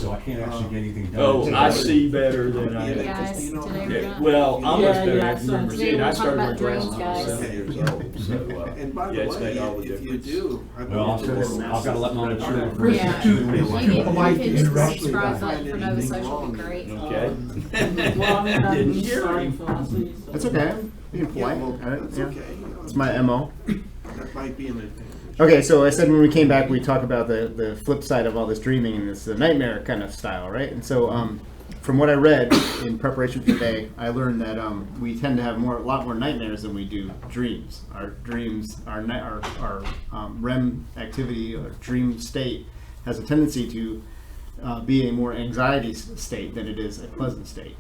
so I can't actually get anything done. Oh, today. I see better than I Yeah, am. guys, today we're Yeah, not. well, I'm Yeah, much better yeah, at remember so seeing. today I we'll started talk working about when I was dreams, 7 guys. years old, so, And by yeah, the it's made all way, the if you difference. do, I Well, I've believe it's got to let Mama know. Yeah. Two If you polite could interruptions. subscribe Find for anything Nova.Social wrong would be great. Okay. Well, I'm gonna Didn't be hear starting you. philosophy. So. That's okay. I'm being Yeah, polite. well, All right, that's yeah. okay. It's my MO. That might be an advantage. Okay, so I said when we came back, we talk about the flip side of all this dreaming, and it's the nightmare kind of style, right? And so, from what I read in preparation for today, I learned that we tend to have a lot more nightmares than we do dreams. Our dreams, our REM activity, or dream state, has a tendency to be a more anxiety state than it is a pleasant state.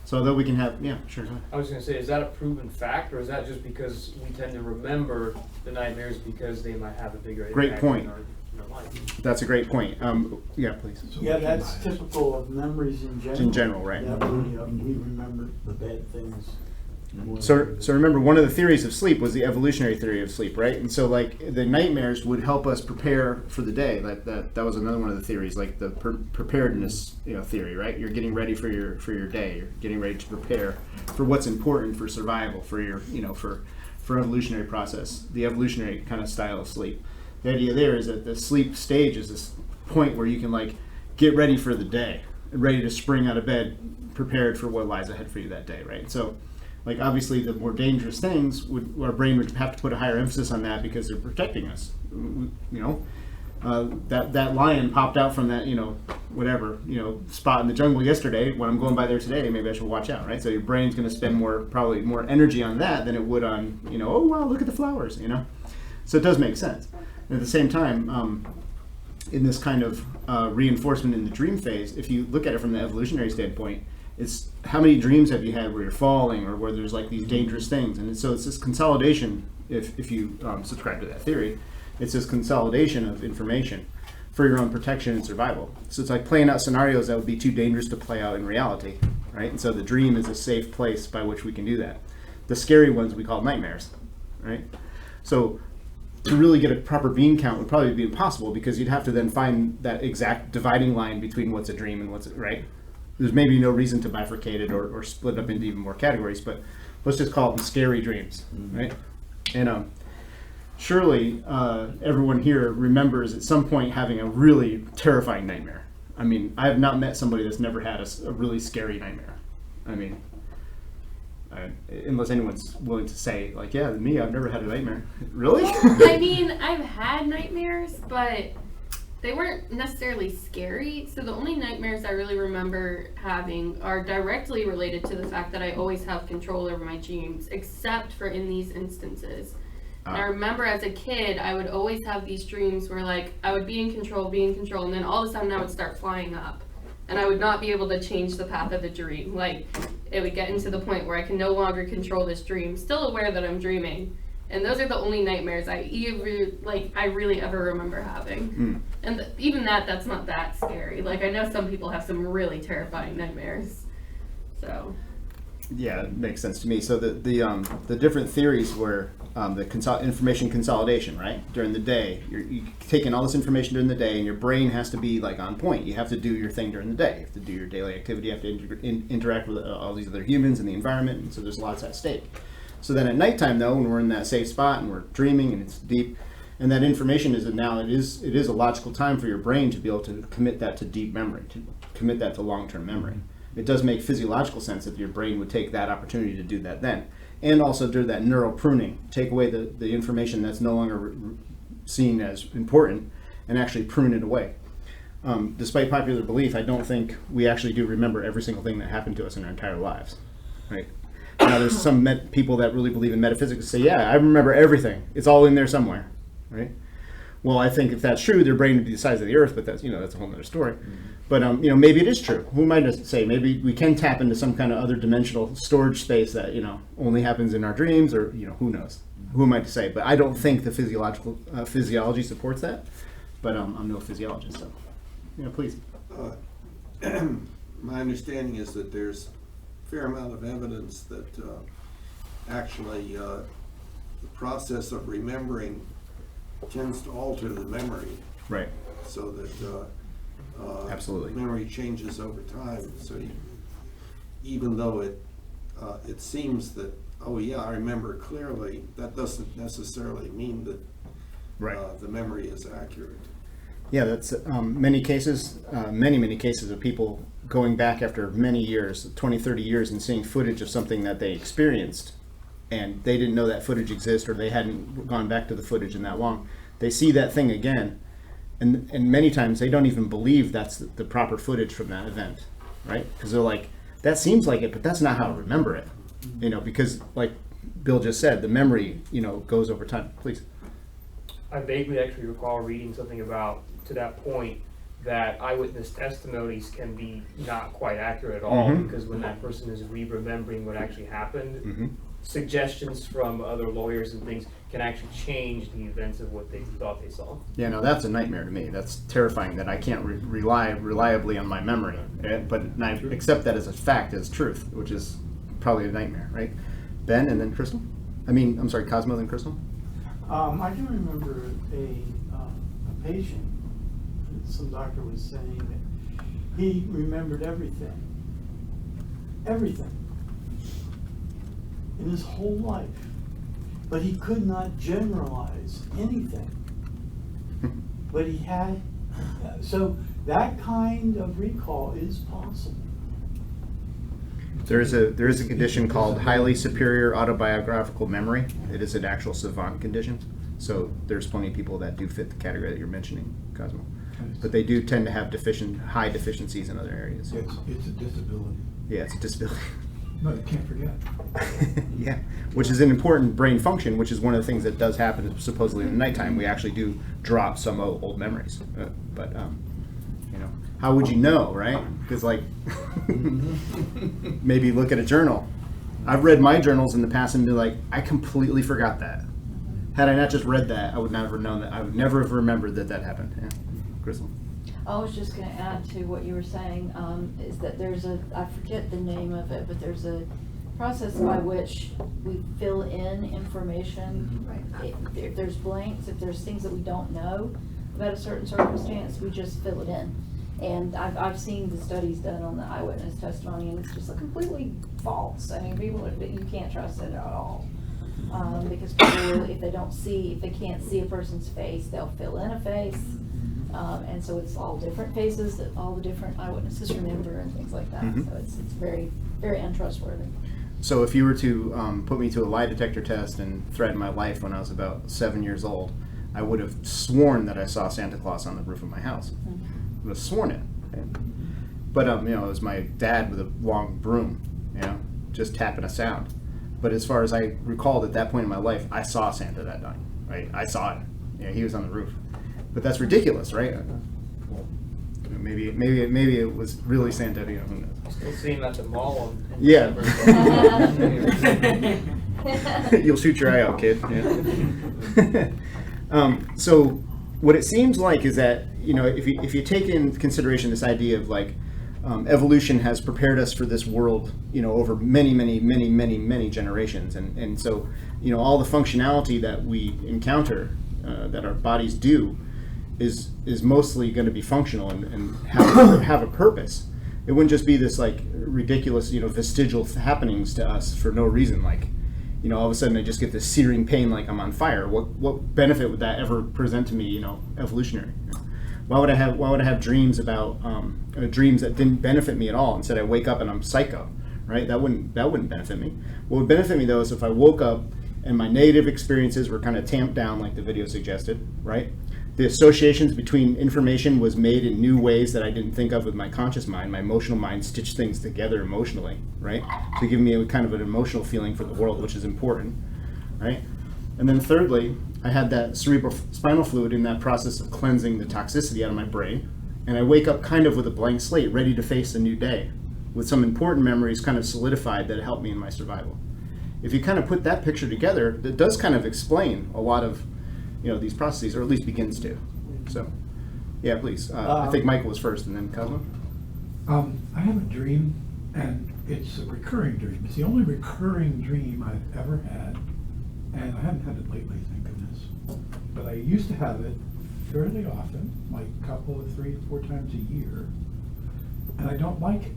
So although we can have, yeah, sure. Go ahead. I was going to say, is that a proven fact, or is that just because we tend to remember the nightmares because they might have a bigger Great impact point. in our life? That's a great point. Yeah, please. Yeah, that's typical of memories in general. In general, right. Yeah, we remember the bad things. more So than- remember, one of the theories of sleep was the evolutionary theory of sleep, right? And so like the nightmares would help us prepare for the day. That was another one of the theories, like the preparedness, theory, right? You're getting ready for your day. You're getting ready to prepare for what's important for survival, for your for evolutionary process, the evolutionary kind of style of sleep. The idea there is that the sleep stage is this point where you can like get ready for the day, ready to spring out of bed, prepared for what lies ahead for you that day, right? So like obviously the more dangerous things our brain would have to put a higher emphasis on that because they're protecting us. That lion popped out from that spot in the jungle yesterday. When I'm going by there today, maybe I should watch out, right? So your brain's going to spend probably more energy on that than it would on oh wow, look at the flowers, So it does make sense. And at the same time, in this kind of reinforcement in the dream phase, if you look at it from the evolutionary standpoint, it's how many dreams have you had where you're falling or where there's like these dangerous things, and so it's this consolidation. If you subscribe to that theory, it's this consolidation of information for your own protection and survival. So it's like playing out scenarios that would be too dangerous to play out in reality, right? And so the dream is a safe place by which we can do that. The scary ones we call nightmares, right? So to really get a proper bean count would probably be impossible because you'd have to then find that exact dividing line between what's a dream and what's right. There's maybe no reason to bifurcate it or split it up into even more categories, but let's just call them scary dreams, right? And surely everyone here remembers at some point having a really terrifying nightmare. I mean, I have not met somebody that's never had a really scary nightmare. I mean, unless anyone's willing to say, like, yeah, me, I've never had a nightmare. Really? I mean, I've had nightmares, but they weren't necessarily scary. So the only nightmares I really remember having are directly related to the fact that I always have control over my dreams, except for in these instances. And I remember as a kid, I would always have these dreams where like I would be in control, and then all of a sudden I would start flying up. And I would not be able to change the path of the dream. Like, it would get into the point where I can no longer control this dream, still aware that I'm dreaming. And those are the only nightmares I really ever remember having. And even that's not that scary. Like, I know some people have some really terrifying nightmares. So. Yeah, it makes sense to me. So the different theories were information consolidation, right? During the day, you're taking all this information during the day, and your brain has to be like on point. You have to do your thing during the day. You have to do your daily activity. You have to interact with all these other humans in the environment, and so there's lots at stake. So then at nighttime, though, when we're in that safe spot and we're dreaming and it's deep, and that information it is a logical time for your brain to be able to commit that to deep memory, to commit that to long-term memory. It does make physiological sense if your brain would take that opportunity to do that then. And also do that neural pruning, take away the information that's no longer seen as important and actually prune it away. Despite popular belief, I don't think we actually do remember every single thing that happened to us in our entire lives, right? Now there's some people that really believe in metaphysics say, yeah, I remember everything. It's all in there somewhere, right? Well, I think if that's true, their brain would be the size of the earth, but that's a whole other story. But maybe it is true. Who am I to say? Maybe we can tap into some kind of other dimensional storage space that only happens in our dreams, or who knows? Who am I to say? But I don't think the physiology supports that. But I'm no physiologist, so please. My understanding is that there's a fair amount of evidence that actually the process of remembering tends to alter the memory, Right. so that Absolutely. Memory changes over time, so even though it seems that, oh yeah, I remember clearly, that doesn't necessarily mean that Right. the memory is accurate. Yeah, that's many cases, many cases of people going back after many years, 20, 30 years, and seeing footage of something that they experienced, and they didn't know that footage exists, or they hadn't gone back to the footage in that long. They see that thing again, and many times they don't even believe that's the proper footage from that event, right? Because they're like, that seems like it, but that's not how I remember it, because like Bill just said, the memory, goes over time. Please. I vaguely actually recall reading something about, to that point, that eyewitness testimonies can be not quite accurate at all, Mhm. because when that person is re-remembering what actually happened, Mm-hmm. suggestions from other lawyers and things can actually change the events of what they thought they saw. Yeah, no, that's a nightmare to me. That's terrifying that I can't rely reliably on my memory. But I accept that as a fact, as truth, which is probably a nightmare, right? Ben and then Crystal? I'm sorry, Cosmo then Crystal? I can remember a patient, some doctor was saying that he remembered everything in his whole life, but he could not generalize anything. But he had, so that kind of recall is possible. There is a condition called highly superior autobiographical memory. It is an actual savant condition. So there's plenty of people that do fit the category that you're mentioning, Cosmo. But they do tend to have high deficiencies in other areas. It's a disability. Yeah, it's a disability. No, you can't forget. Yeah, which is an important brain function, which is one of the things that does happen supposedly in the nighttime. We actually do drop some old memories. But how would you know, right? Because maybe look at a journal. I've read my journals in the past and be like, I completely forgot that. Had I not just read that, I would never have known that. I would never have remembered that happened. Yeah. Crystal? I was just going to add to what you were saying, is that there's I forget the name of it, but there's a process by which we fill in information. Right. There's blanks. If there's things that we don't know about a certain circumstance, we just fill it in. And I've seen the studies done on the eyewitness testimony, and it's just completely false. I mean, you can't trust it at all. Because people, if they can't see a person's face, they'll fill in a face. And so it's all different faces that all the different eyewitnesses remember and things like that. Mhm. So it's very, very untrustworthy. So if you were to put me to a lie detector test and threaten my life when I was about 7 years old, I would have sworn that I saw Santa Claus on the roof of my house. I would have sworn it. Okay? But it was my dad with a long broom, just tapping a sound. But as far as I recalled at that point in my life, I saw Santa that night. Right? I saw it. Yeah, he was on the roof. But that's ridiculous, right? Well, maybe it was really Santa. Who knows? Still see him at the mall. Yeah. December. You'll shoot your eye out, kid. Yeah. So what it seems like is that if you take in consideration this idea of evolution has prepared us for this world, over many generations, and so all the functionality that we encounter, that our bodies do, is mostly going to be functional and have a purpose. It wouldn't just be this ridiculous vestigial happenings to us for no reason, all of a sudden I just get this searing pain like I'm on fire. What benefit would that ever present to me, evolutionary? Why would I have dreams about dreams that didn't benefit me at all? Instead I wake up and I'm psycho, right? That wouldn't benefit me. What would benefit me though is if I woke up and my negative experiences were kind of tamped down like the video suggested, right? The associations between information was made in new ways that I didn't think of with my conscious mind. My emotional mind stitched things together emotionally, right? To give me a kind of an emotional feeling for the world, which is important, right? And then thirdly, I had that cerebral spinal fluid in that process of cleansing the toxicity out of my brain. And I wake up kind of with a blank slate, ready to face a new day, with some important memories kind of solidified that helped me in my survival. If you kind of put that picture together, it does kind of explain a lot of these processes, or at least begins to. So, yeah, please. I think Michael was first, and then Cosmo. I have a dream, and it's a recurring dream. It's the only recurring dream I've ever had, and I haven't had it lately, thank goodness. But I used to have it fairly often, like a couple of 3 to 4 times a year, and I don't like it.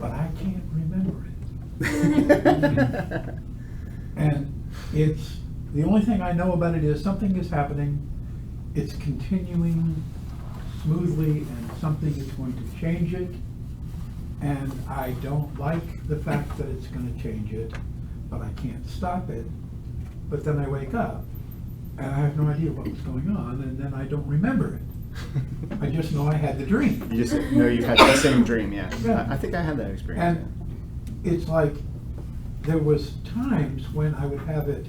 But I can't remember it. And it's, the only thing I know about it is something is happening, it's continuing smoothly, and something is going to change it. And I don't like the fact that it's gonna change it, but I can't stop it. But then I wake up, and I have no idea what was going on, and then I don't remember it. I just know I had the dream. You just know you've had the same dream, yeah. Yeah. I think I had that experience. And it's like, there was times when I would have it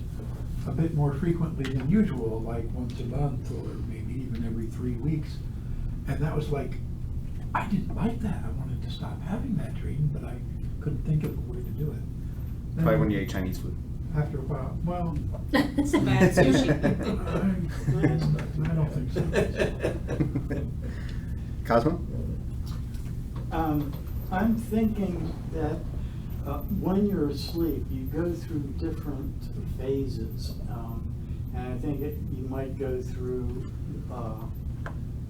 a bit more frequently than usual, like once a month, or maybe even every 3 weeks. And that was like, I didn't like that. I wanted to stop having that dream, but I couldn't think of a way to do it. Then Probably when you ate Chinese food. After a while, well, Bad sushi. I don't think so. Cosmo? I'm thinking that when you're asleep, you go through different phases. And I think you might go through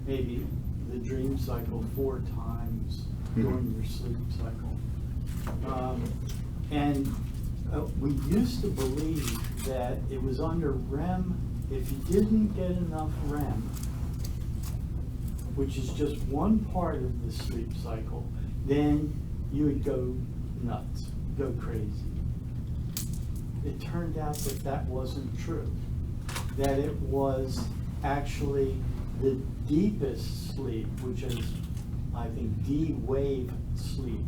maybe the dream cycle 4 times during your sleep cycle. And we used to believe that it was under REM. If you didn't get enough REM, which is just one part of the sleep cycle, then you would go nuts, go crazy. It turned out that that wasn't true, that it was actually the deepest sleep, which is, I think, D-wave sleep,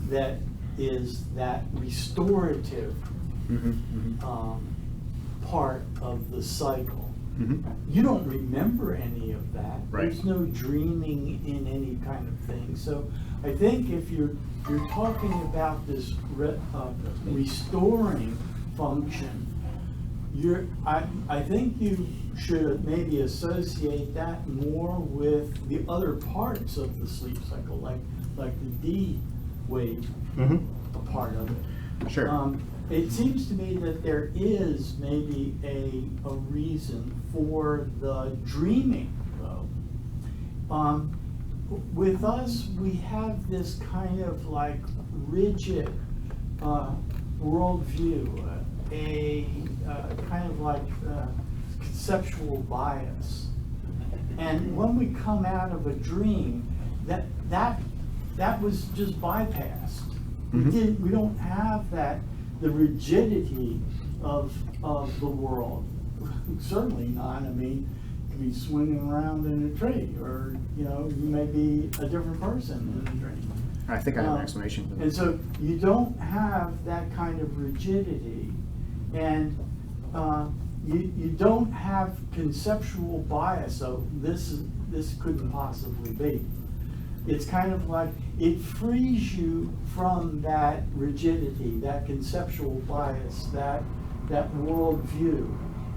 that is that restorative part of the cycle. You don't remember any of that. Right. There's no dreaming in any kind of thing. So I think if you're talking about this restoring function, I think you should maybe associate that more with the other parts of the sleep cycle, like the D wave part of it. Sure. It seems to me that there is maybe a reason for the dreaming, though. With us, we have this kind of like rigid worldview, a kind of like conceptual bias. And when we come out of a dream, that was just bypassed. We don't have the rigidity of the world. Certainly not. I mean, you can be swinging around in a tree, or you may be a different person in a dream. I think I have an explanation for that. And so you don't have that kind of rigidity, and you don't have conceptual bias. So this couldn't possibly be. It's kind of like it frees you from that rigidity, that conceptual bias, that worldview,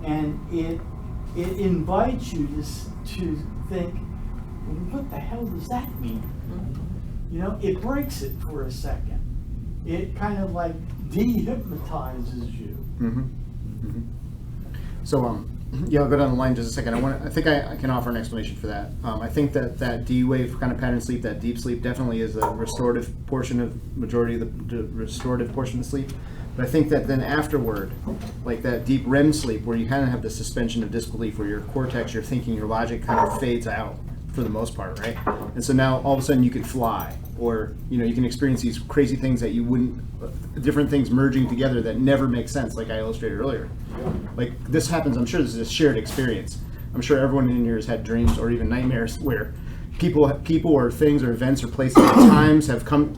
and it invites you to think, what the hell does that mean? It breaks it for a second. It kind of like de-hypnotizes you. So, I'll go down the line just a second. I think I can offer an explanation for that. I think that D-wave kind of pattern sleep, that deep sleep, definitely is a restorative portion of majority of the restorative portion of sleep. But I think that then afterward, like that deep REM sleep, where you kind of have the suspension of disbelief, where your cortex, your thinking, your logic kind of fades out for the most part, right? And so now all of a sudden you can fly, or you can experience these crazy things that you wouldn't, different things merging together that never make sense, like I illustrated earlier. Like this happens, I'm sure this is a shared experience. I'm sure everyone in here has had dreams or even nightmares where people or things or events or places or times have come,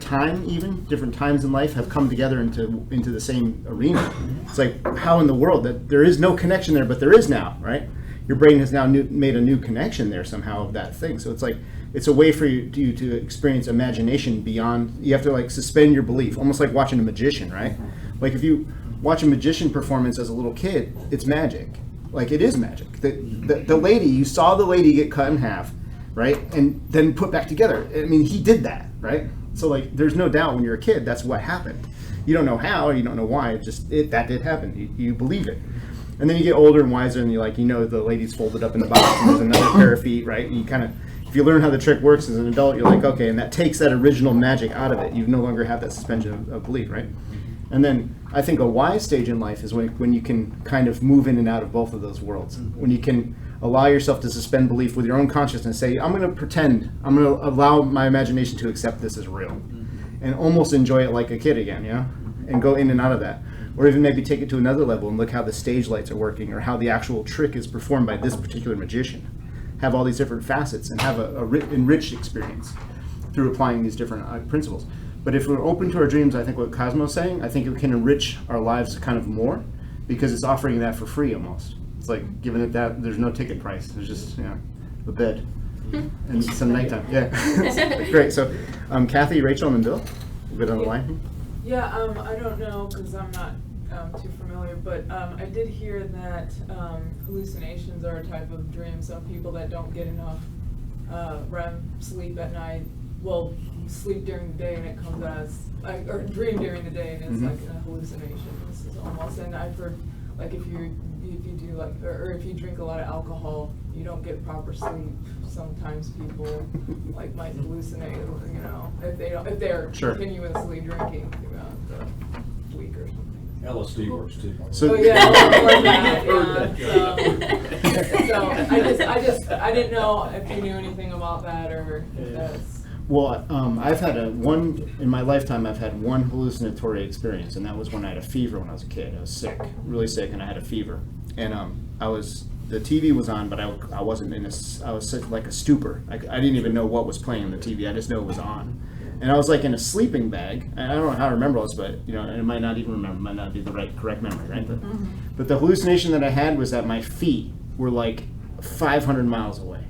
different times in life have come together into the same arena. It's like, how in the world that there is no connection there, but there is now, right? Your brain has now made a new connection there somehow of that thing. So it's like, it's a way for you to experience imagination beyond, you have to like suspend your belief, almost like watching a magician, right? Like if you watch a magician performance as a little kid, it's magic. Like it is magic. The lady, you saw the lady get cut in half, right? And then put back together. I mean, he did that, right? So like, there's no doubt when you're a kid, that's what happened. You don't know how, or you don't know why, that did happen. You believe it. And then you get older and wiser, and the lady's folded up in the box, and there's another pair of feet, right? And you kind of, if you learn how the trick works as an adult, you're like, okay, and that takes that original magic out of it. You no longer have that suspension of belief, right? And then I think a wise stage in life is when you can kind of move in and out of both of those worlds. When you can allow yourself to suspend belief with your own consciousness, say, I'm going to pretend, I'm going to allow my imagination to accept this as real, and almost enjoy it like a kid again, and go in and out of that. Or even maybe take it to another level and look how the stage lights are working, or how the actual trick is performed by this particular magician. Have all these different facets and have a enriched experience through applying these different principles. But if we're open to our dreams, I think what Cosmo's saying, I think it can enrich our lives kind of more, because it's offering that for free almost. It's like giving it that, there's no ticket price. There's just, a bed and some nighttime. Yeah. Great. So, Kathy, Rachel, and then Bill, a bit on the line. Yeah, I don't know, because I'm not too familiar, but I did hear that hallucinations are a type of dream. Some people that don't get enough REM sleep at night will sleep during the day and it comes as, or dream during the day and it's like a hallucination. This is almost, and I've heard, like if you do like, or if you drink a lot of alcohol, you don't get proper sleep. Sometimes people like might hallucinate, if they're continuously drinking throughout the week or something. LSD works too. So, so I didn't know if you knew anything about that or if that's. Well, I've had in my lifetime, I've had one hallucinatory experience, and that was when I had a fever when I was a kid. I was sick, really sick, and I had a fever. And the TV was on, but I wasn't I was like a stupor. I didn't even know what was playing on the TV. I just know it was on. And I was like in a sleeping bag. And I don't know how to remember this, but and I might not even remember, might not be the correct memory, right? But the hallucination that I had was that my feet were like 500 miles away.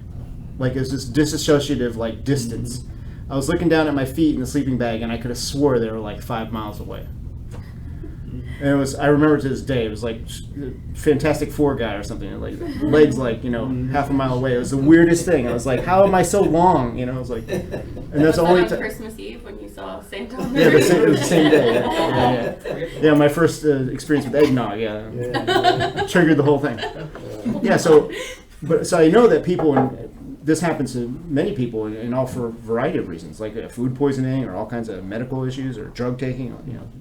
Like it was this disassociative like distance. I was looking down at my feet in the sleeping bag, and I could have swore they were like 5 miles away. And I remember to this day, it was like Fantastic Four guy or something, like legs like, half a mile away. It was the weirdest thing. I was like, how am I so long? I was like, and that's the only time. Christmas Eve when you saw Santa? Yeah, it was the same day. Yeah, my first experience with eggnog, triggered the whole thing. Yeah, so I know that people, this happens to many people, and all for a variety of reasons, like food poisoning or all kinds of medical issues or drug taking.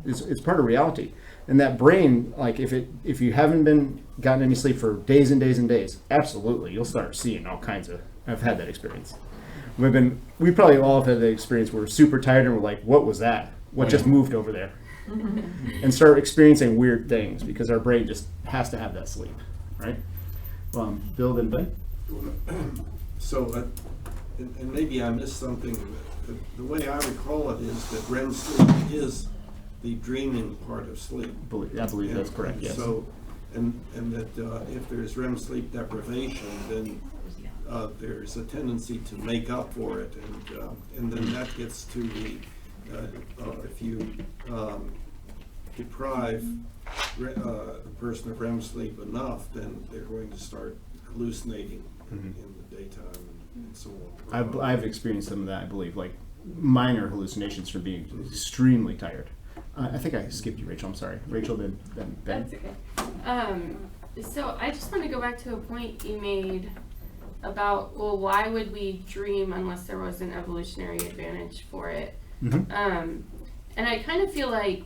It's part of reality. And that brain, like if you haven't gotten any sleep for days and days and days, absolutely, you'll start seeing all kinds of. I've had that experience. We probably all have had the experience where we're super tired and we're like, what was that? What just moved over there? And start experiencing weird things because our brain just has to have that sleep, right? Bill, then Ben. So, and maybe I missed something. The way I recall it is that REM sleep is the dreaming part of sleep. I believe that's correct. Yes. So, and that if there's REM sleep deprivation, then there's a tendency to make up for it, and then that gets to the if you deprive the person of REM sleep enough, then they're going to start hallucinating in the daytime and so on. I've experienced some of that, I believe, like minor hallucinations from being extremely tired. I think I skipped you, Rachel. I'm sorry. Rachel, then Ben. That's okay. So I just want to go back to a point you made about, well, why would we dream unless there was an evolutionary advantage for it? And I kind of feel like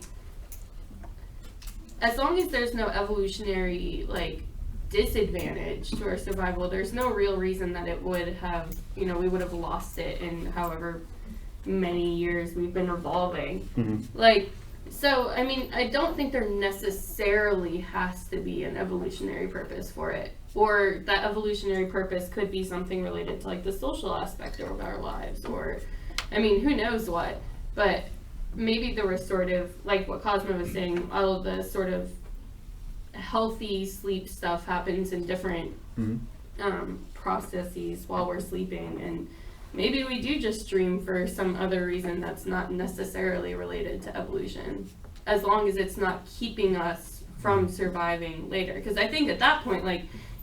as long as there's no evolutionary disadvantage to our survival, there's no real reason that it would have, we would have lost it in however many years we've been evolving. So, I mean, I don't think there necessarily has to be an evolutionary purpose for it. Or that evolutionary purpose could be something related to the social aspect of our lives, or, I mean, who knows what. But maybe there was sort of, like what Cosmo was saying, all of the sort of healthy sleep stuff happens in different processes while we're sleeping, and maybe we do just dream for some other reason that's not necessarily related to evolution, as long as it's not keeping us from surviving later. Because I think at that point,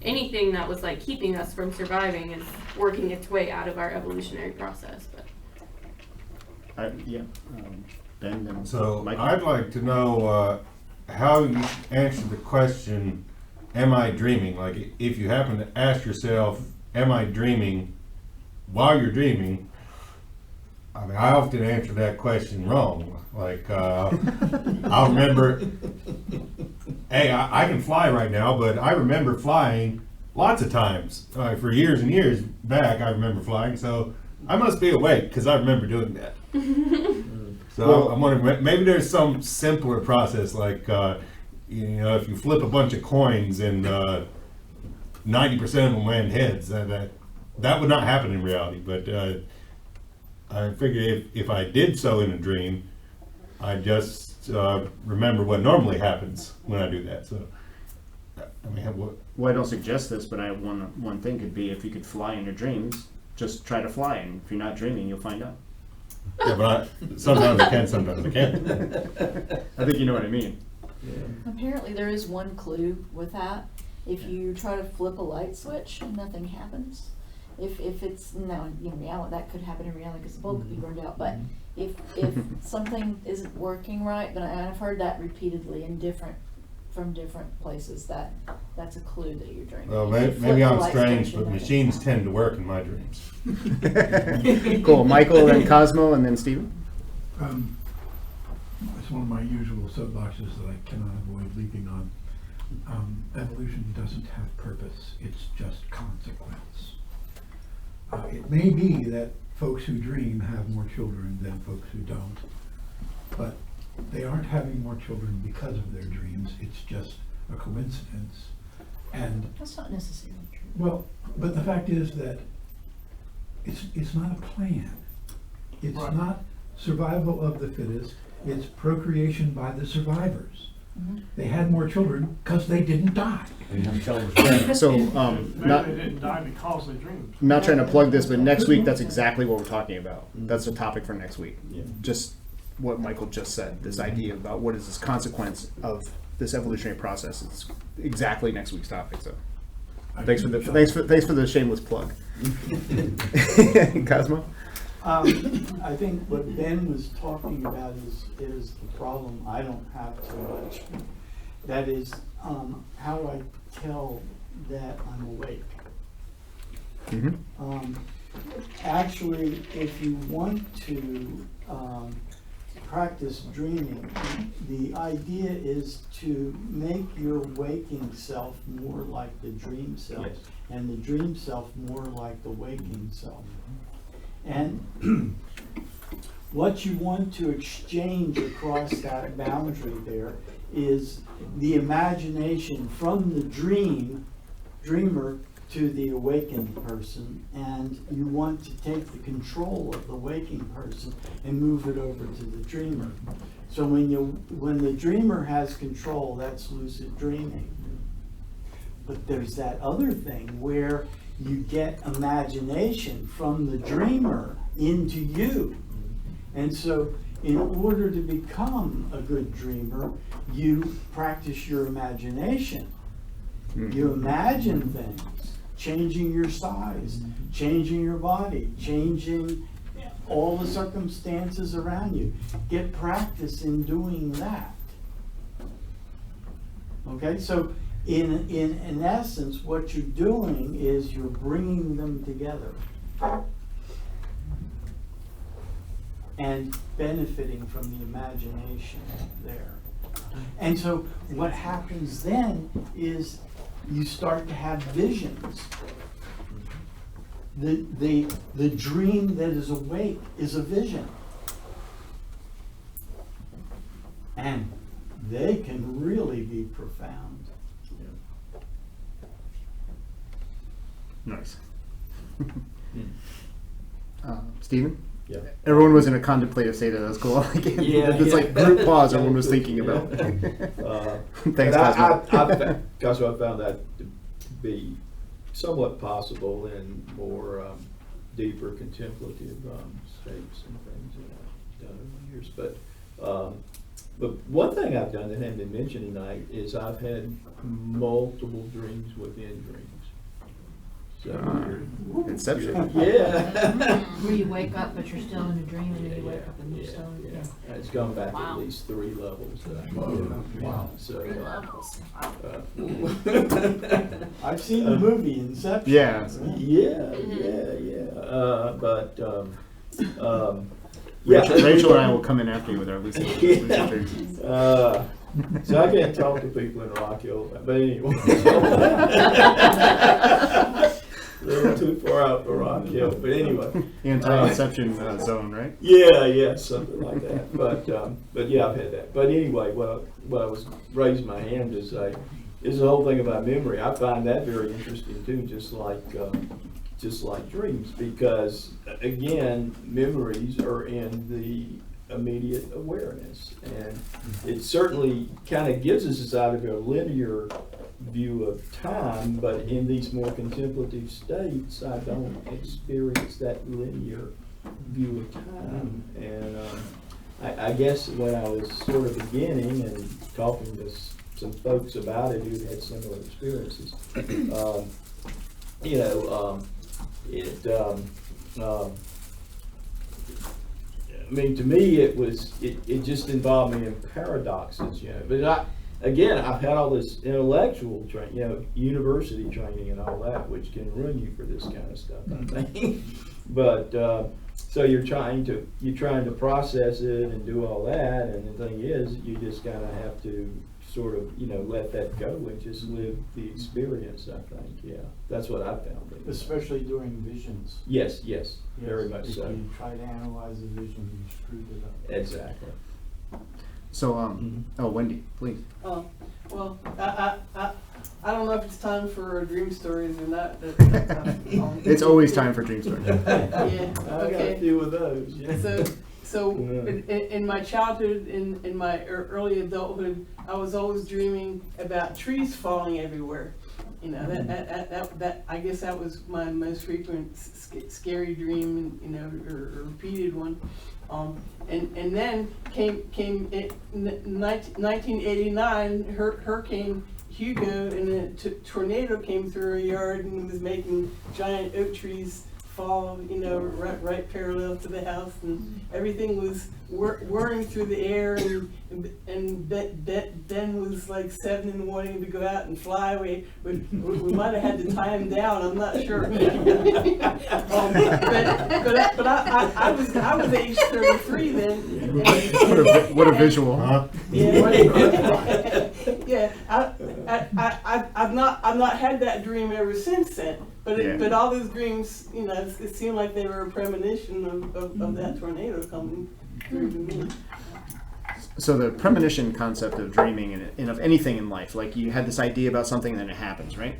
anything that was keeping us from surviving is working its way out of our evolutionary process. But Ben and So Michael. I'd like to know how you answer the question, am I dreaming? Like, if you happen to ask yourself, am I dreaming while you're dreaming? I mean, I often answer that question wrong. Like, I'll remember, hey, I can fly right now, but I remember flying lots of times. For years and years back, I remember flying, so I must be awake because I remember doing that. So I'm wondering, maybe there's some simpler process, like, if you flip a bunch of coins and 90% of them land heads, that would not happen in reality. But I figured if I did so in a dream, I just remember what normally happens when I do that. So, I mean, Well, I don't suggest this, but one thing could be if you could fly in your dreams, just try to fly, and if you're not dreaming, you'll find out. yeah, but sometimes I can, sometimes I can't. I think you know what I mean. Apparently there is one clue with that. If you try to flip a light switch and nothing happens, if it's, now in reality, that could happen in reality because the bulb could be burned out, but if something isn't working right, then I've heard that repeatedly from different places, that's a clue that you're dreaming. Well, If you flip maybe the I'm light strange, switch but and machines nothing's tend to work in my dreams. Cool. Michael, then Cosmo, and then Steven. It's one of my usual soapboxes that I cannot avoid leaping on. Evolution doesn't have purpose, it's just consequence. It may be that folks who dream have more children than folks who don't, but they aren't having more children because of their dreams, it's just a coincidence. And That's not necessarily true. well, but the fact is that it's not a plan. It's not survival of the fittest, it's procreation by the survivors. They had more children because they didn't die. So, Maybe not they didn't die because they dreamed. not trying to plug this, but next week that's exactly what we're talking about. That's the topic for next week. Just what Michael just said. This idea about what is this consequence of this evolutionary process. It's exactly next week's topic. So, thanks for the shameless plug. Cosmo. I think what Ben was talking about is the problem I don't have too much. That is how I tell that I'm awake. Actually, if you want to practice dreaming, the idea is to make your waking self more like the dream self, and the dream self more like the waking self. And what you want to exchange across that boundary there is the imagination from the dreamer to the awakened person, and you want to take the control of the waking person and move it over to the dreamer. So when the dreamer has control, that's lucid dreaming. But there's that other thing where you get imagination from the dreamer into you. And so in order to become a good dreamer, you practice your imagination. You imagine things, changing your size, changing your body, changing all the circumstances around you. Get practice in doing that. Okay, so in essence, what you're doing is you're bringing them together and benefiting from the imagination there. And so what happens then is you start to have visions. The dream that is awake is a vision. And they can really be profound. Nice. Steven? Yeah. Everyone was in a contemplative state. That was cool. It's like group pause everyone was thinking about. Thanks, Cosmo. Cosmo, I found that to be somewhat possible in more deeper contemplative states and things that I've done over the years. But one thing I've done that hadn't been mentioned tonight is I've had multiple dreams within dreams. So, Inception. yeah. Where you wake up, but you're still in a dream, and then you wake up and you're Yeah, still, yeah. It's gone back Wow. at least 3 levels that I can Whoa. do. Wow. So, 3 levels. I've seen the movie Inception. Yeah. Yeah. Rachel and I will come in after you with our lucid dreams. So I can't talk to people in Rock Hill, but anyway. A little too far out for Rock Hill, but anyway. Anti-inception zone, right? Yeah, something like that. But yeah, I've had that. But anyway, what I was raising my hand to say is the whole thing about memory. I find that very interesting too, just like dreams, because again, memories are in the immediate awareness, and it certainly kind of gives us this out of a linear view of time, but in these more contemplative states, I don't experience that linear view of time. And I guess when I was sort of beginning and talking to some folks about it who had similar experiences, I mean, to me, it just involved me in paradoxes, But I've had all this intellectual training, university training and all that, which can ruin you for this kind of stuff, I think. But so you're trying to process it and do all that, and the thing is, you just kind of have to sort of let that go and just live the experience. I think, yeah, that's what I found. Especially during visions. Yes, very much If so. you try to analyze a vision, you screwed it up. Exactly. So, Wendy, please. Oh, well, I don't know if it's time for dream stories or not. It's always time for dream stories. Yeah, I got a okay. few of those. Yeah. So Yeah. in my childhood, in my early adulthood, I was always dreaming about trees falling everywhere. That I guess that was my most frequent scary dream, or repeated one. And then came 1989, Hurricane Hugo, and a tornado came through our yard and was making giant oak trees fall, right parallel to the house, and everything was whirring through the air, and Ben was like 7 and wanting to go out and fly. We might have had to tie him down. I'm not sure. But I was age 33 then. What a visual, huh? Yeah, I've not had that dream ever since then. But all those dreams, it seemed like they were a premonition of that tornado coming through to me. So the premonition concept of dreaming and of anything in life, like you had this idea about something and then it happens, right?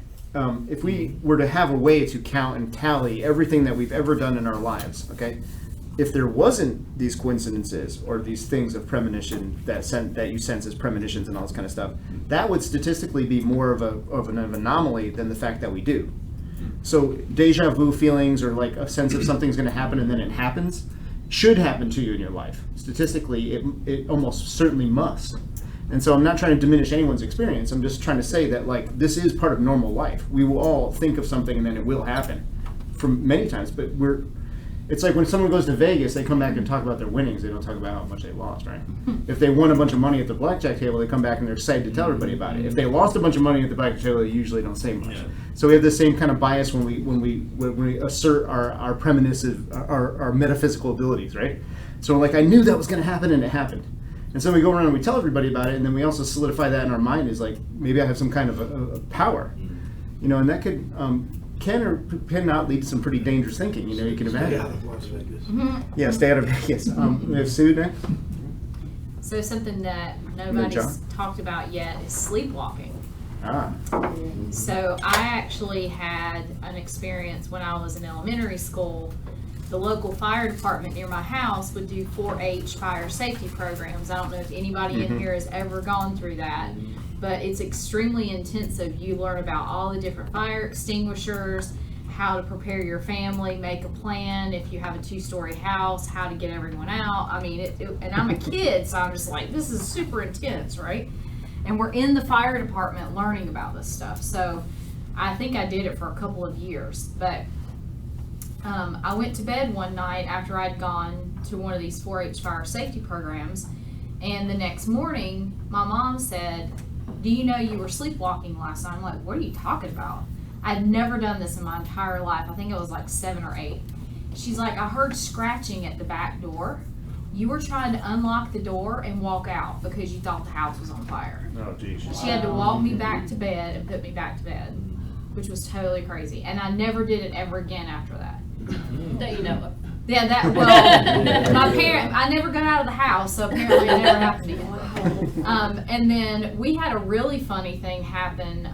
If we were to have a way to count and tally everything that we've ever done in our lives, okay? If there wasn't these coincidences or these things of premonition that you sense as premonitions and all this kind of stuff, that would statistically be more of an anomaly than the fact that we do. So deja vu feelings, or like a sense of something's going to happen and then it happens, should happen to you in your life. Statistically, it almost certainly must. And so I'm not trying to diminish anyone's experience. I'm just trying to say that, like, this is part of normal life. We will all think of something and then it will happen from many times, but it's like when someone goes to Vegas, they come back and talk about their winnings. They don't talk about how much they lost, right? If they won a bunch of money at the blackjack table, they come back and they're excited to tell everybody about it. If they lost a bunch of money at the blackjack table, they usually don't say much. Yeah. So we have the same kind of bias when we assert our premonitive, our metaphysical abilities, right? So like, I knew that was going to happen and it happened. And so we go around and we tell everybody about it, and then we also solidify that in our mind as like, maybe I have some kind of a power, and that could can or cannot lead to some pretty dangerous thinking. You can imagine. Stay out of Las Vegas. Yeah, stay out of Vegas. We have Sue next. So something that nobody's talked about yet is sleepwalking. So I actually had an experience when I was in elementary school. The local fire department near my house would do 4-H fire safety programs. I don't know if anybody in here has ever gone through that, but it's extremely intensive. You learn about all the different fire extinguishers, how to prepare your family, make a plan if you have a 2-story house, how to get everyone out. I mean, and I'm a kid, so I'm just like, this is super intense, right? And we're in the fire department learning about this stuff. So I think I did it for a couple of years, but I went to bed one night after I'd gone to one of these 4-H fire safety programs, and the next morning, my mom said, "Do you know you were sleepwalking last night?" I'm like, "What are you talking about?" I'd never done this in my entire life. I think it was like 7 or 8. She's like, "I heard scratching at the back door. You were trying to unlock the door and walk out because you thought the house was on fire." Oh, geez. She had to walk me back to bed and put me back to bed, which was totally crazy. And I never did it ever again after that. That you know of. Yeah, that, well, I never got out of the house, so apparently it never happened again. And then we had a really funny thing happen.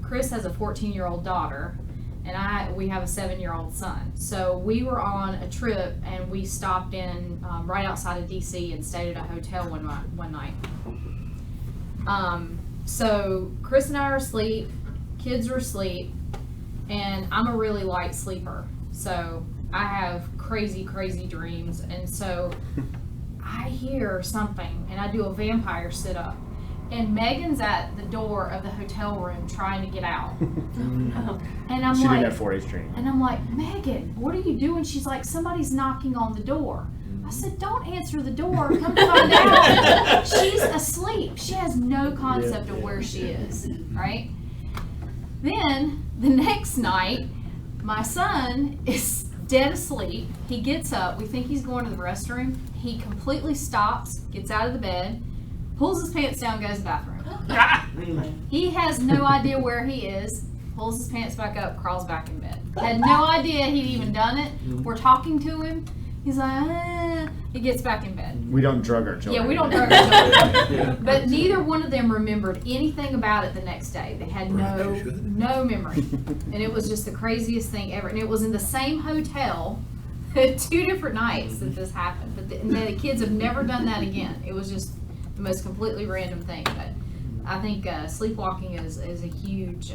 Chris has a 14-year-old daughter, and we have a 7-year-old son. So we were on a trip, and we stopped in right outside of DC and stayed at a hotel one night. So Chris and I are asleep, kids are asleep, and I'm a really light sleeper. So I have crazy, crazy dreams. And so I hear something, and I do a vampire sit-up. And Megan's at the door of the hotel room trying to get out. And I'm She like, did that 4-H training. and I'm like, "Megan, what are you doing?" She's like, "Somebody's knocking on the door." I said, "Don't answer the door. Come to find out, she's asleep. She has no concept of where she is, right?" Then the next night, my son is dead asleep. He gets up. We think he's going to the restroom. He completely stops, gets out of the bed, pulls his pants down, goes to the bathroom. He has no idea where he is, pulls his pants back up, crawls back in bed. Had no idea he'd even done it. We're talking to him. He's like, he gets back in bed. We don't drug our children. Yeah, we don't drug our children. But neither one of them remembered anything about it the next day. They had no memory. And it was just the craziest thing ever. And it was in the same hotel 2 different nights that this happened. But the kids have never done that again. It was just the most completely random thing. But I think sleepwalking is a huge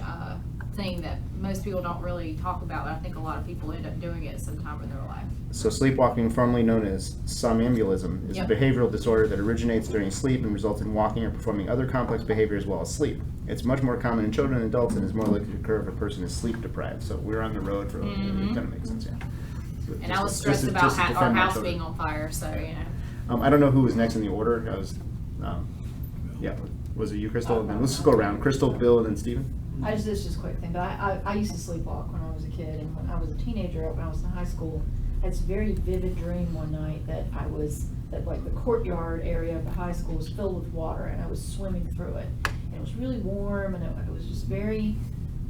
thing that most people don't really talk about. But I think a lot of people end up doing it sometime in their life. So sleepwalking, formerly known as somnambulism, is Yep. a behavioral disorder that originates during sleep and results in walking or performing other complex behavior as well as sleep. It's much more common in children and adults and is more likely to occur if a person is sleep deprived. So we're on the road for, it kind of makes sense, yeah. So And I was stressed about just to our defend my house children. being on fire, so, you know. I don't know who was next in the order. I was, was it you, Crystal? And then let's just go around. Crystal, Bill, and then Steven. This is just a quick thing, but I used to sleepwalk when I was a kid, and when I was a teenager, when I was in high school, I had this very vivid dream one night that like the courtyard area of the high school was filled with water, and I was swimming through it. And it was really warm, and it was just I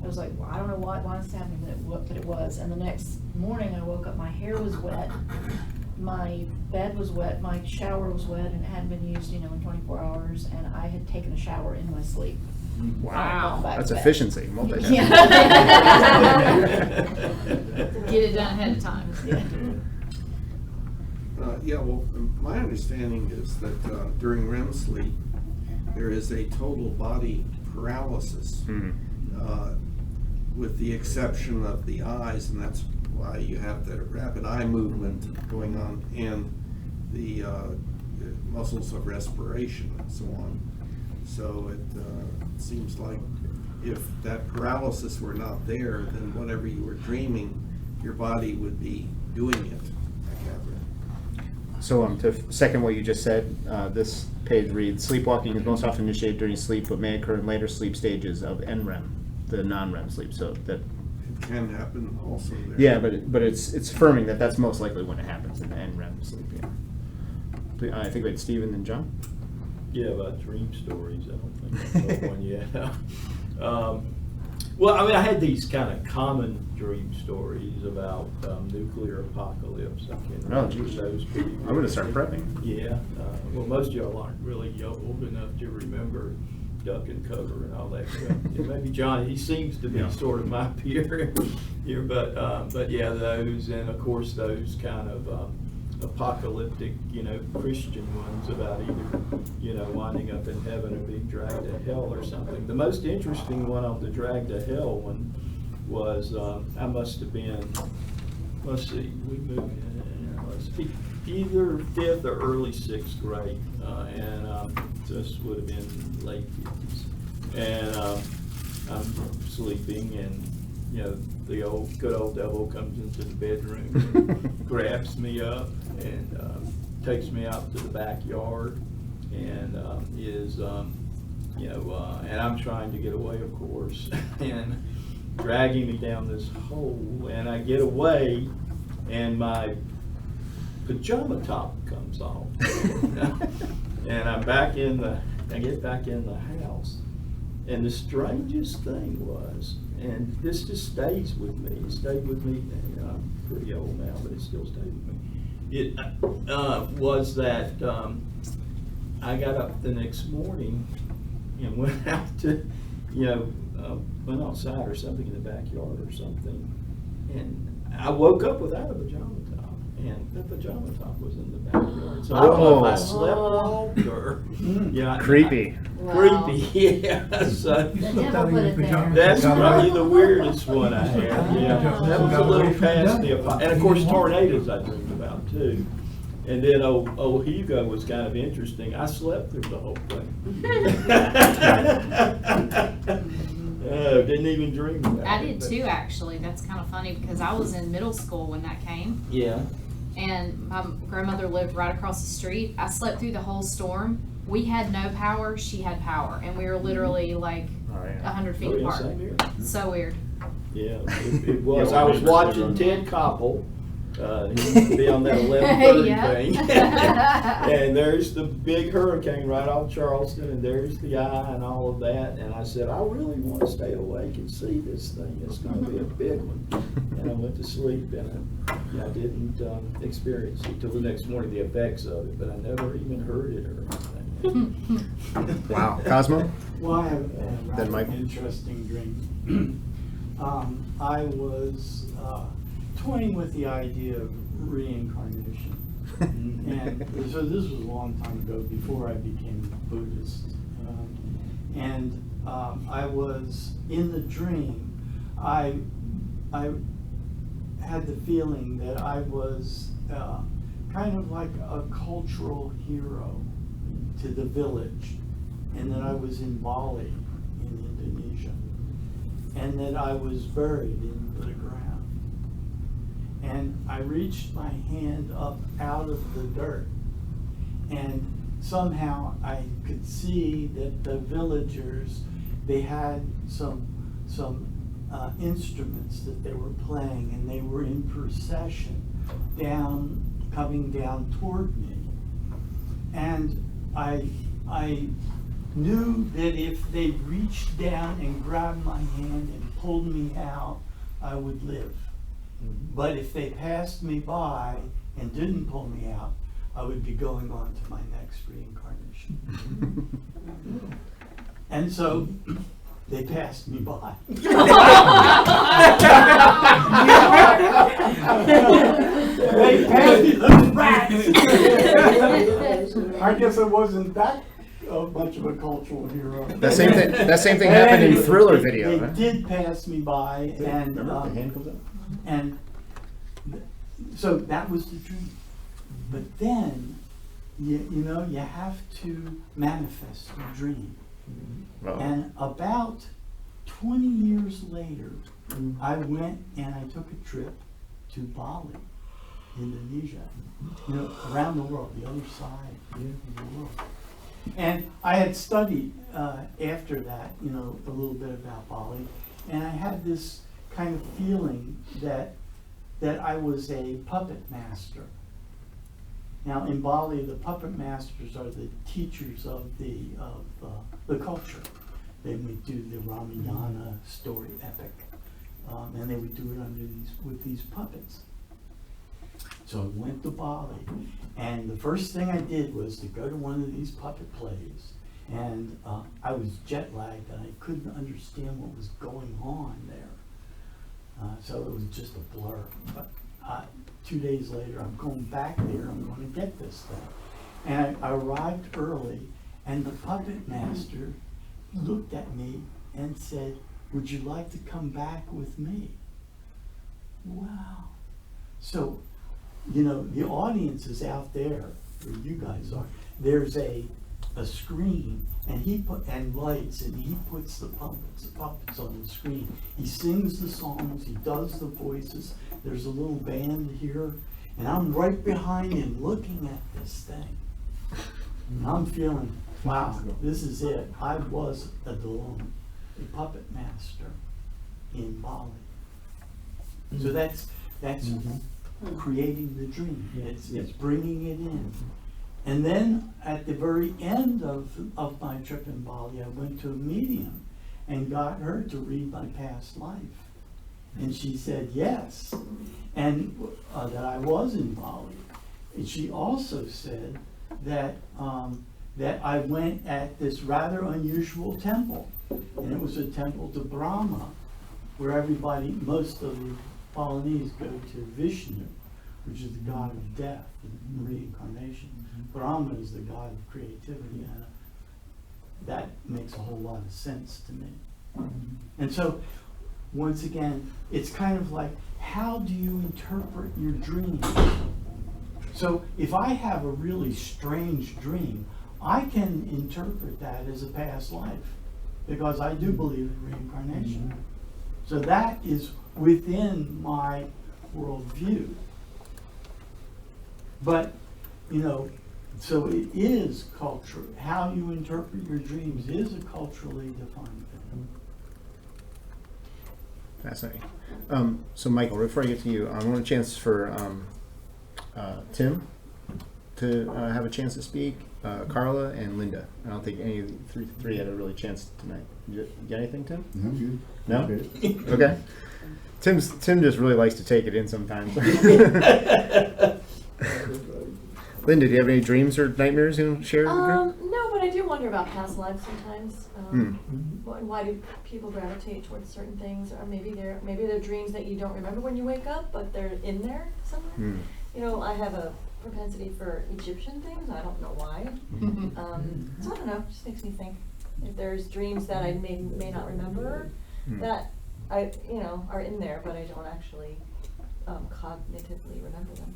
was like, well, I don't know why it's happening, but it was. And the next morning I woke up, my hair was wet, my bed was wet, my shower was wet, and it hadn't been used, in 24 hours, and I had taken a shower in my sleep. Wow. That's efficiency. Multitasking. Get it done ahead of time. Well, my understanding is that during REM sleep, there is a total body paralysis, with the exception of the eyes, and that's why you have the rapid eye movement going on and the muscles of respiration and so on. So it seems like if that paralysis were not there, then whatever you were dreaming, your body would be doing it, I gather. So to second what you just said, this page reads, sleepwalking is most often initiated during sleep, but may occur in later sleep stages of NREM, the non-REM sleep. So that It can happen also there. yeah, but it's affirming that that's most likely when it happens in the NREM sleep. Yeah. I think we had Steven and John. Yeah, about dream stories, I don't think I've got one yet. Well, I had these kind of common dream stories about nuclear apocalypse. I can't remember those pretty well. I'm going to start prepping. Yeah, well, most of y'all aren't really old enough to remember duck and cover and all that stuff. Maybe John, he seems to be sort of my peer here, but yeah, those, and of course those kind of apocalyptic, Christian ones about either, winding up in heaven or being dragged to hell or something. The most interesting one on the drag to hell one was, I must have been, let's see, we moved in, let's see, either 5th or early 6th grade, and this would have been late 50s. And I'm sleeping and, the good old devil comes into the bedroom and grabs me up and takes me out to the backyard and and I'm trying to get away, of course, and dragging me down this hole, and I get away and my pajama top comes off. And I get back in the house. And the strangest thing was, and this just stays with me, it stayed with me, I'm pretty old now, but it still stayed with me. It was that I got up the next morning and went out to, went outside or something in the backyard or something. And I woke up without a pajama top. And the pajama top was in the backyard. So I don't know if I sleepwalked or, Creepy. Creepy, yeah. So You slipped out of put your it there. pajamas. that's and got probably away. the weirdest one I had, yeah. That was a little past me. And of course, tornadoes I dreamed about too. And then old Hugo was kind of interesting. I slept through the whole thing. Didn't even dream about it. I did too, actually. That's kind of funny because I was in middle school when that came. Yeah. And my grandmother lived right across the street. I slept through the whole storm. We had no power, she had power, and we were literally like 100 feet Oh, yeah, apart. same here. So weird. Yeah, it was. Yeah, I was well, watching Ted Koppel. He used to be on that 11:30 Yeah. thing. And there's the big hurricane right off Charleston, and there's the eye and all of that. And I said, I really want to stay awake and see this thing. It's going to be a big one. And I went to sleep, and I didn't experience it till the next morning, the effects of it, but I never even heard it or anything. Wow. Cosmo? Well, I have Then an Michael. interesting dream. I was toying with the idea of reincarnation. And so this was a long time ago, before I became Buddhist. I was in the dream, I had the feeling that I was kind of like a cultural hero to the village, and that I was in Bali, in Indonesia, and that I was buried in the ground. And I reached my hand up out of the dirt, and somehow I could see that the villagers, they had some instruments that they were playing, and they were in procession coming down toward me. And I knew that if they reached down and grabbed my hand and pulled me out, I would live. But if they passed me by and didn't pull me out, I would be going on to my next reincarnation. And so they passed me by. They passed me, the rats! I guess I wasn't that much of a cultural hero. That same thing happened in Thriller video. They Huh? did pass me by, and Remember the hand comes out? and so that was the dream. But then, you have to manifest the dream. Uh-oh. And about 20 years later, I went and I took a trip to Bali, Indonesia, around the world, the other side of the world. And I had studied after that, a little bit about Bali, and I had this kind of feeling that I was a puppet master. Now in Bali, the puppet masters are the teachers of the culture. They would do the Ramayana story epic, and they would do it with these puppets. So I went to Bali, and the first thing I did was to go to one of these puppet plays, and I was jet lagged and I couldn't understand what was going on there. So it was just a blur. But 2 days later, I'm going back there, I'm going to get this thing. And I arrived early, and the puppet master looked at me and said, "Would you like to come back with me?" Wow. So, the audience is out there, where you guys are. There's a a screen, and lights, and he puts the puppets on the screen. He sings the songs, he does the voices, there's a little band here, and I'm right behind him looking at this thing. And I'm feeling, wow, this is it. I was a puppet master in Bali. So that's creating the dream. It's bringing it in. And then at the very end of my trip in Bali, I went to a medium and got her to read my past life. And she said yes, and that I was in Bali. And she also said that that I went at this rather unusual temple, and it was a temple to Brahma, where most of the Balinese go to Vishnu, which is the god of death and reincarnation. Brahma is the god of creativity, and that makes a whole lot of sense to me. And so, once again, it's kind of like, how do you interpret your dreams? So if I have a really strange dream, I can interpret that as a past life, because I do believe in reincarnation. So that is within my worldview. But, so it is culture. How you interpret your dreams is a culturally defined thing. Fascinating. So Michael, before I get to you, I want a chance for Tim to have a chance to speak, Carla and Linda. I don't think any of the three had a really chance tonight. You got anything, Tim? No, good. No? Good. Okay. Tim just really likes to take it in sometimes. Linda, do you have any dreams or nightmares you want to share with the group? No, but I do wonder about past lives sometimes. Why do people gravitate towards certain things? Or maybe they're dreams that you don't remember when you wake up, but they're in there somewhere. I have a propensity for Egyptian things. I don't know why. So I don't know. It just makes me think. If there's dreams that I may not remember, that are in there, but I don't actually cognitively remember them.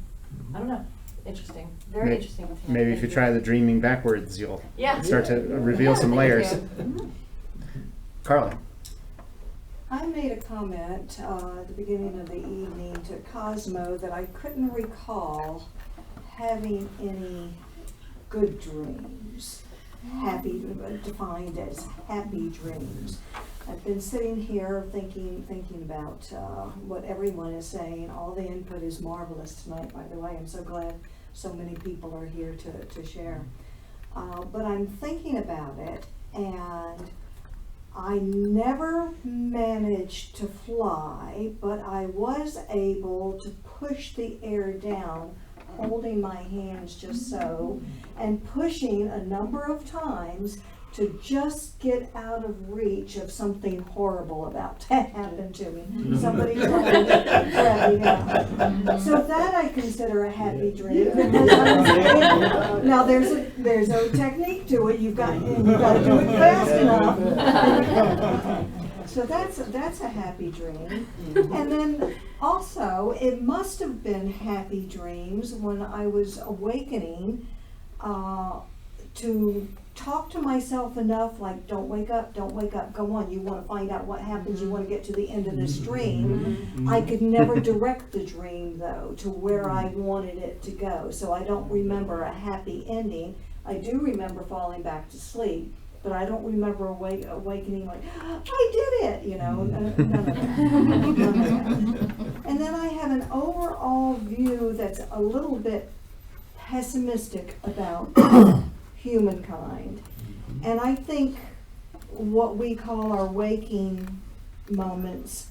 I don't know. Interesting. Very interesting. Maybe if you try the dreaming backwards, you'll start to reveal some layers. Carla. I made a comment at the beginning of the evening to Cosmo that I couldn't recall having any good dreams, defined as happy dreams. I've been sitting here thinking about what everyone is saying. All the input is marvelous tonight, by the way. I'm so glad so many people are here to share. But I'm thinking about it, and I never managed to fly, but I was able to push the air down, holding my hands just so, and pushing a number of times to just get out of reach of something horrible about to happen to me. Somebody grab me down. So that I consider a happy dream. Because now there's a technique to it. You've got to do it fast enough. So that's a happy dream. And then also, it must have been happy dreams when I was awakening to talk to myself enough, like, don't wake up, go on, you want to find out what happens, you want to get to the end of this dream. I could never direct the dream, though, to where I wanted it to go, so I don't remember a happy ending. I do remember falling back to sleep, but I don't remember awakening like, I did it, none of that. None of that. And then I have an overall view that's a little bit pessimistic about humankind. And I think what we call our waking moments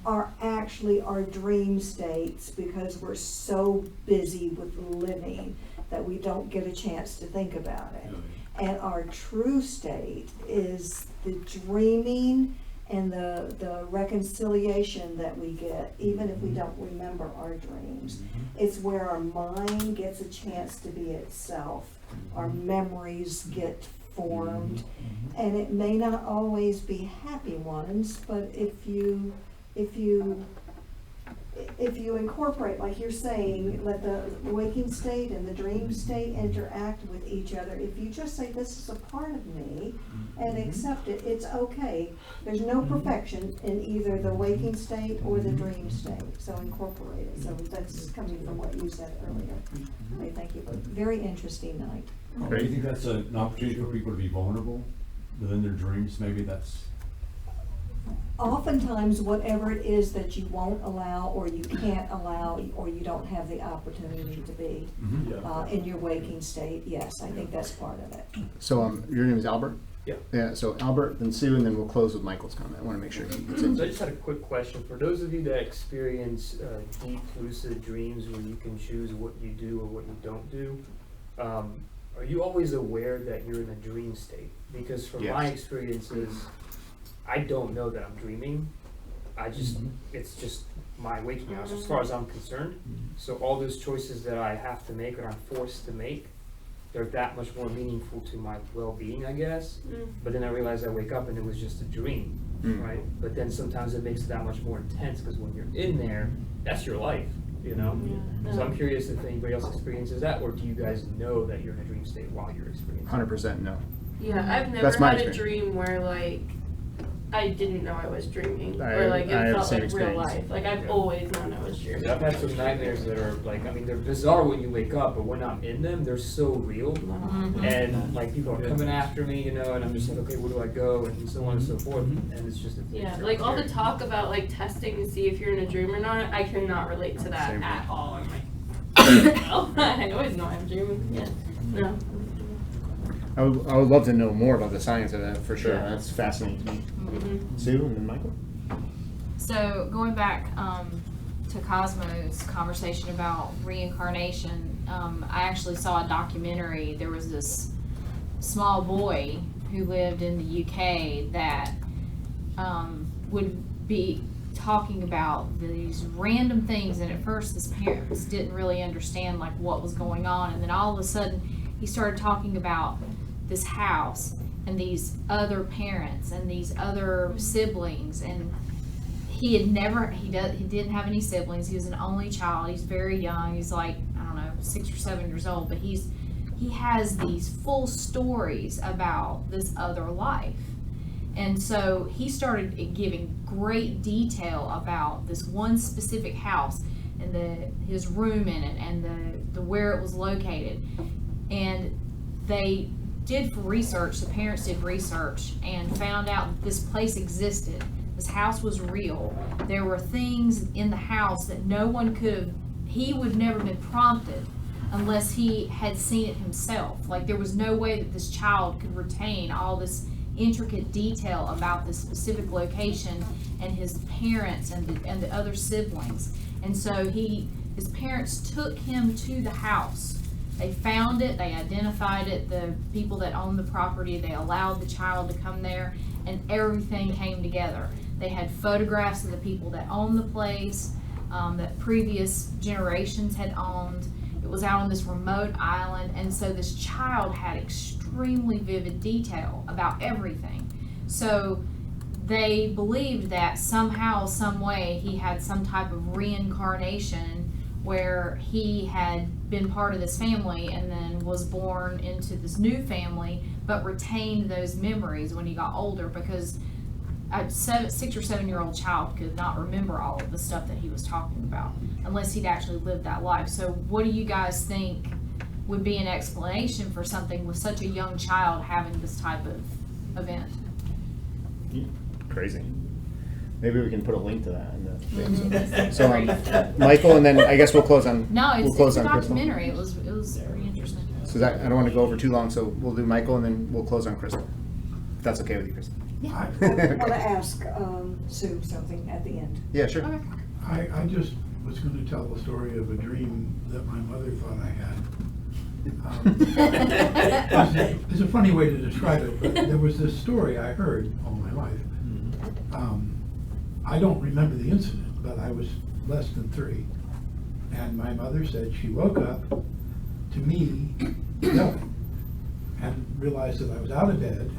are actually our dream states, because we're so busy with living that we don't get a chance to think about it. And our true state is the dreaming and the reconciliation that we get, even if we don't remember our dreams. It's where our mind gets a chance to be itself. Our memories get formed, and it may not always be happy ones, but if you if you incorporate, like you're saying, let the waking state and the dream state interact with each other, if you just say, this is a part of me, and accept it, it's okay. There's no perfection in either the waking state or the dream state, so incorporate it. So that's coming from what you said earlier. Okay, thank you. Very interesting night. Do you think that's an opportunity for people to be vulnerable within their dreams? Maybe that's. Oftentimes, whatever it is that you won't allow, or you can't allow, or you don't have the opportunity to be in your waking state, yes, I think that's part of it. So your name is Albert? Yeah. Yeah, so Albert, then Sue, and then we'll close with Michael's comment. I want to make sure he gets in. So I just had a quick question. For those of you that experience deep lucid dreams where you can choose what you do or what you don't do, are you always aware that you're in a dream state? Because from my experiences, I don't know that I'm dreaming. I just, it's just my waking hours as far as I'm concerned. So all those choices that I have to make or I'm forced to make, they're that much more meaningful to my well-being, I guess. But then I realized I wake up and it was just a dream, right? But then sometimes it makes it that much more intense because when you're in there, that's your life, you know? So I'm curious if anybody else experiences that, or do you guys know that you're in a dream state while you're experiencing it? 100% no. Yeah, I've never That's my had a experience. dream where like I didn't know I was dreaming, I or like it have the felt same like real experience. life. Like I've always known I was dreaming. I've had some nightmares that are like, I mean, they're bizarre when you wake up, but when I'm in them, they're so real. And like people are coming after me, you know, and I'm just like, okay, where do I go? And so on and so forth. And it's just, Yeah, like all the talk about like testing to see if you're in a dream or not, I cannot relate to that Same at all. I'm like, well, I always know I'm dreaming. Yeah, no. I would love to know more about the science of that for sure. Yeah. That's fascinating to me. Sue, and then Michael? So going back to Cosmo's conversation about reincarnation, I actually saw a documentary. There was this small boy who lived in the UK that would be talking about these random things, and at first his parents didn't really understand like what was going on, and then all of a sudden he started talking about this house and these other parents and these other siblings, and he didn't have any siblings. He was an only child. He's very young. He's like, I don't know, 6 or 7 years old, but he has these full stories about this other life. And so he started giving great detail about this one specific house and his room in it and the where it was located. And they did research, the parents did research and found out that this place existed. This house was real. There were things in the house that no one he would never been prompted unless he had seen it himself. Like there was no way that this child could retain all this intricate detail about this specific location and his parents and the other siblings. And so his parents took him to the house. They found it, they identified it, the people that owned the property, they allowed the child to come there, and everything came together. They had photographs of the people that owned the place, that previous generations had owned. It was out on this remote island, and so this child had extremely vivid detail about everything. So they believed that somehow, some way, he had some type of reincarnation where he had been part of this family and then was born into this new family, but retained those memories when he got older, because a 6 or 7 year old child could not remember all of the stuff that he was talking about unless he'd actually lived that life. So what do you guys think would be an explanation for something with such a young child having this type of event? Crazy. Maybe we can put a link to that in the thing. So Michael, and then I guess we'll close on. No, we'll it's close a on Crystal. documentary. It was pretty interesting. So I don't want to go over too long, so we'll do Michael and then we'll close on Crystal. If that's okay with you, Crystal. I want to ask Sue something at the end. Yeah, sure. Okay. I just was going to tell the story of a dream that my mother thought I had. It's a funny way to describe it, but there was this story I heard all my life. I don't remember the incident, but I was less than 3. And my mother said she woke up to me yelling and realized that I was out of bed.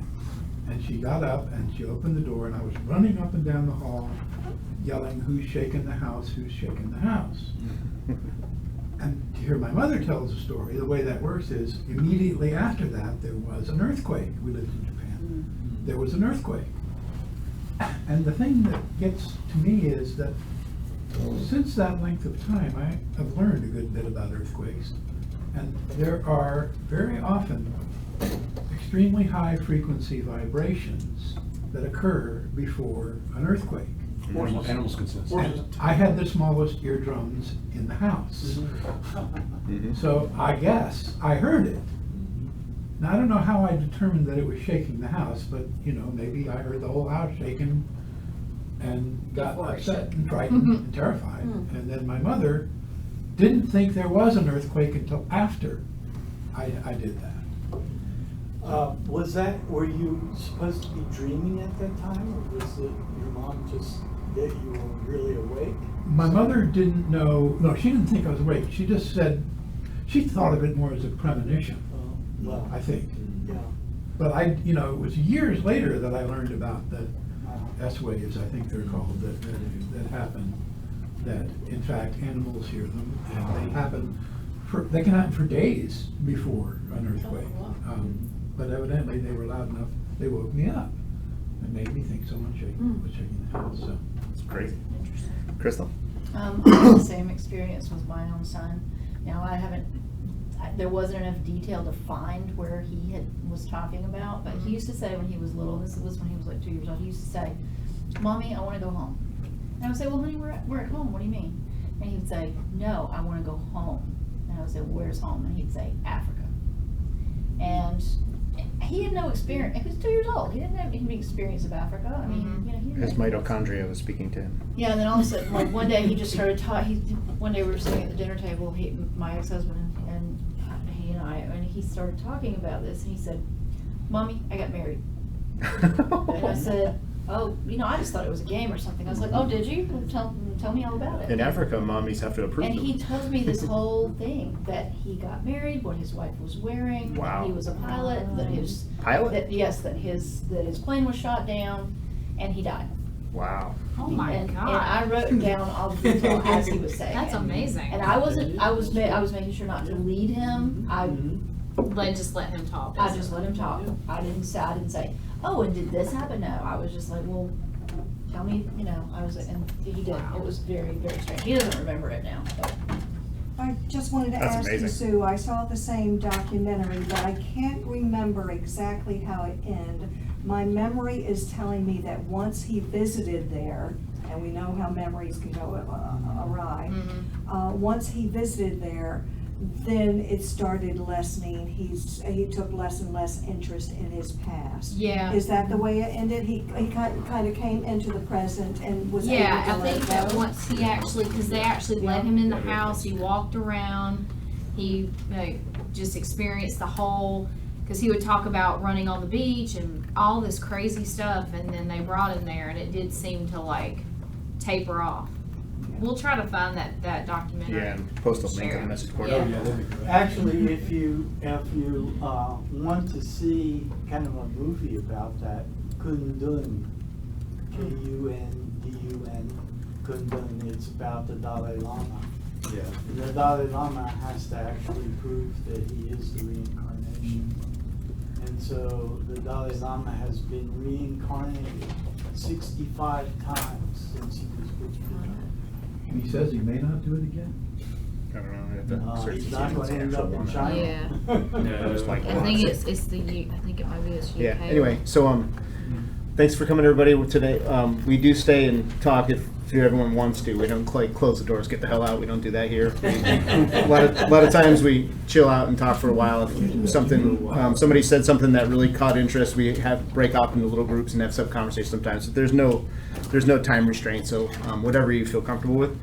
And she got up and she opened the door, and I was running up and down the hall yelling, "Who's shaking the house? Who's shaking the house?" And to hear my mother tell the story, the way that works is immediately after that there was an earthquake. We lived in Japan. There was an earthquake. And the thing that gets to me is that since that length of time, I have learned a good bit about earthquakes. And there are very often extremely high frequency vibrations that occur before an earthquake. Animals can sense. And I had the smallest eardrums in the house. So I guess I heard it. Now, I don't know how I determined that it was shaking the house, but, you know, maybe I heard the whole house shaking and got Before it upset shook. and frightened and terrified. And then my mother didn't think there was an earthquake until after I did that. Were you supposed to be dreaming at that time, or was it your mom just that you were really awake? My mother didn't know, no, she didn't think I was awake. She just said, she thought of it more as a premonition, Well, I think. yeah. But it was years later that I learned about the S-waves, I think they're called, that happen. That in fact animals hear them, and they can happen for days before an earthquake. But evidently they were loud enough. They woke me up and made me think someone was shaking the house. So It's crazy. Crystal? I had the same experience with my own son. Now, there wasn't enough detail to find where he was talking about, but he used to say when he was little, this was when he was like 2 years old, he used to say, "Mommy, I want to go home." And I would say, "Well, honey, we're at home. What do you mean?" And he would say, "No, I want to go home." And I would say, "Where's home?" And he'd say, "Africa." And he had no experience. He was 2 years old. He didn't have any experience of Africa. I mean, he didn't His have- mitochondria was speaking to him. Yeah, and then all of a sudden, like one day he just started talking. One day we were sitting at the dinner table, my ex-husband and he and I, and he started talking about this, and he said, "Mommy, I got married." And I said, "Oh, I just thought it was a game or something." I was like, "Oh, did you? Well, tell me all about it." In Africa, mommies have to approve And them. he told me this whole thing, that he got married, what his wife was wearing, Wow. that he was a pilot, that his Pilot? that his plane was shot down, and he died. Wow. Oh my And God. I wrote down all the detail as he was saying That's it. amazing. And I was making sure not to lead him. Just let him talk. I just let him talk. I didn't say, "Oh, and did this happen?" No, I was just like, "Well, tell me," I was, and he did. Wow. It was very, very strange. He doesn't remember it now, but. I just wanted to That's ask you, amazing. Sue, I saw the same documentary, but I can't remember exactly how it ended. My memory is telling me that once he visited there, and we know how memories can go awry, once he visited there, then it started lessening. He took less and less interest in his past. Yeah. Is that the way it ended? He kind of came into the present and was able Yeah, to I let think go? that once he actually, because they actually let him in the house, he walked around, he just experienced the whole, because he would talk about running on the beach and all this crazy stuff, and then they brought him there, and it did seem to taper off. We'll try to find that documentary. Yeah, and post a link on the message board. Yeah. Oh, yeah, that'd be great. Actually, if you want to see kind of a movie about that, Kundun, Kundun, Kundun, it's about the Dalai Lama. Yeah. The Dalai Lama has to actually prove that he is the reincarnation. And so the Dalai Lama has been reincarnated 65 times since he was born. and he says he may not do it again. I don't know. I have to search He's to see not if it's going to the end actual up in one. China. Yeah. Just like I think I think it might be this UK. Yeah. Anyway, so thanks for coming, everybody. Today, we do stay and talk if everyone wants to. We don't quite close the doors, get the hell out. We don't do that here. a lot of times we chill out and talk for a while. If somebody said something that really caught interest, we break off into little groups and have sub conversations sometimes. There's no time restraint, so whatever you feel comfortable with.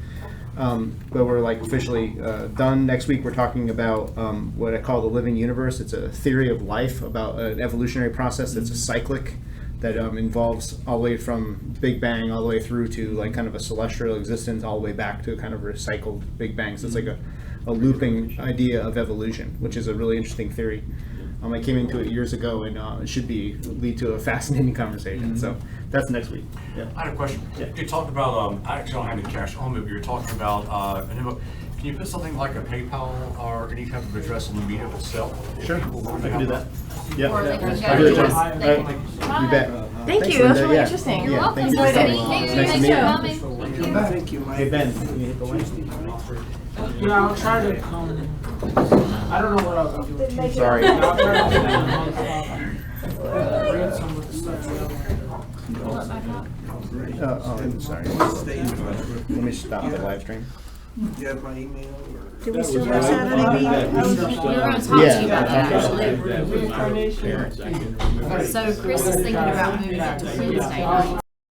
But we're officially done. Next week we're talking about what I call the living universe. It's a theory of life about an evolutionary process that's a cyclic, that involves all the way from Big Bang all the way through to kind of a celestial existence, all the way back to kind of recycled Big Bang. So it's like a looping idea of evolution, which is a really interesting theory. I came into it years ago, and it should lead to a fascinating conversation. So That's next week. Yeah. I had a question. Yeah. You talked about, I actually don't have any cash on me, but you were talking about, can you put something like a PayPal or any type of address on the meetup itself? Sure, I can do that. Yeah. Or they can I'll go do it to too. us, they can You bet. Thank Thanks, you, that's Linda. really Yeah. interesting. You're Yeah, welcome. thank you for Nice to coming. meet you. Nice to Thanks meet for you. coming. Thank you, Mike. Hey, Ben, can you hit the link? Yeah, I'll try to come. I don't know what I'll do. Tuesday. Sorry. I'll try to read some of the stuff. Pull it back up. Oh, sorry. Stay in touch with me. Let me stop the live stream. Do you have my email or? Do we still have Saturday meeting? We were gonna talk to you Yeah, about that, I'll talk actually. So Chris is thinking about moving it to Wednesday night.